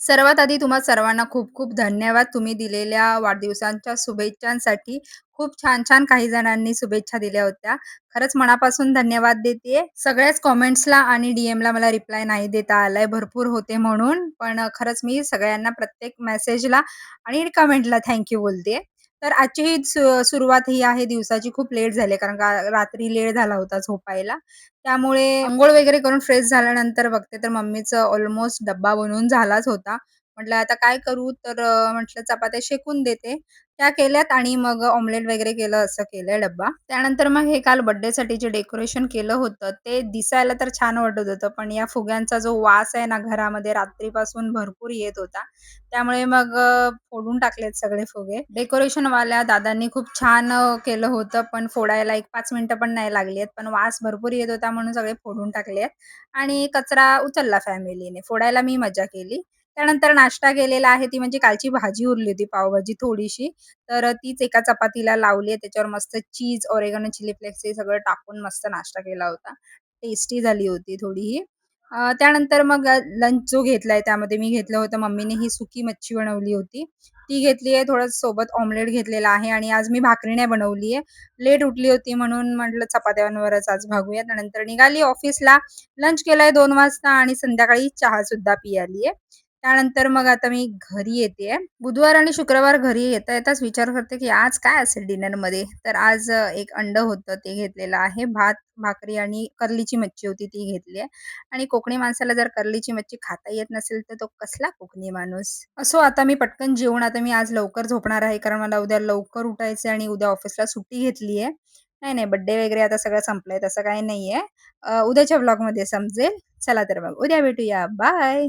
सर्वात आधी तुम्हा सर्वांना खूप-खूप धन्यवाद. तुम्ही दिलेल्या वाढदिवसांच्या शुभेच्छांसाठी. खूप छान-छान काही जणांनी शुभेच्छा दिल्या होत्या. खरंच मनापासून धन्यवाद देतेय. सगळ्याच कमेंट्सला आणि डी-एमला मला रिप्लाय नाही देता आलाय, भरपूर होते म्हणून. पण खरंच मी सगळ्यांना प्रत्येक मेसेजला आणि कमेंटला थँक बोलतेय. तर आजची ही सुरुवात ही आहे दिवसाची खूप लेट झाली कारण का रात्री लेट झाला होता झोपायला. त्यामुळे अंघोळ वगैरे करून फ्रेश झाल्यानंतर बघते तर मम्मीचं ऑलमोस्ट डब्बा बनवून झालाच होता. म्हटलं आता काय करू? तर म्हटलं चपात्या शेकून देते. त्या केल्यात आणि मग ऑमलेट वगैरे केलं, असं केलंय डब्बा. त्यानंतर मग हे काल बर्थडेसाठी जे डेकोरेशन केलं होतं, ते दिसायला तर छान वाटत होतं. पण या फुग्यांचा जो वास आहे ना घरामध्ये रात्रीपासून भरपूर येत होता. त्यामुळे मग फोडून टाकलेत सगळे फुगे. डेकोरेशनवाल्या दादांनी खूप छान केलं होतं, पण फोडायला एक 5 मिनिटं पण नाही लागली आहेत. पण वास भरपूर येत होता म्हणून सगळे फोडून टाकले आहेत आणि कचरा उचलला फॅमिलीने. फोडायला मी मजा केली. त्यानंतर नाश्ता केलेला आहे, ती म्हणजे कालची भाजी उरली होती पावभाजी थोडीशी. तर तीच एका चपातीला लावली आहे. त्याच्यावर मस्त चीज, ओरेगनो, चिली फ्लेक्स हे सगळं टाकून मस्त नाश्ता केला होता. टेस्टी झाली होती थोडी त्यानंतर मग लंच जो घेतलाय त्यामध्ये मी घेतलं होतं मम्मीने ही सुकी मच्छी बनवली होती. ती घेतली आहे. थोडं सोबत ऑमलेट घेतलेला आहे आणि आज मी भाकरी नाही बनवली आहे. लेट उठली होती म्हणून म्हटलं चपात्यांवरच आज भागूया. त्यानंतर निघाली ऑफिसला. लंच केलाय 2 वाजता आणि संध्याकाळी चहासुद्धा पियाली आहे. त्यानंतर मग आता मी घरी येतेय. बुधवार आणि शुक्रवार घरी येता-येताच विचार करते, की आज काय असेल डिनरमध्ये? तर आज एक अंड होतं ते घेतलेलं आहे. भात, भाकरी आणि कर्लीची मच्छी होती ती घेतली आहे. आणि कोकणी माणसाला जर कर्लीची मच्छी खाता येत नसेल, तर तो कसला कोकणी माणूस? असो आता मी पटकन जेवून आता मी आज लवकर झोपणार आहे, कारण मला उद्या लवकर उठायचंय आणि उद्या ऑफिसला सुट्टी घेतली आहे. नाही, नाही बर्थडे वगैरे आता सगळं संपलंय तसं काही नाहीये. उद्याच्या व्लॉगमध्ये समजेल. चला तर मग उद्या भेटूया. बाय.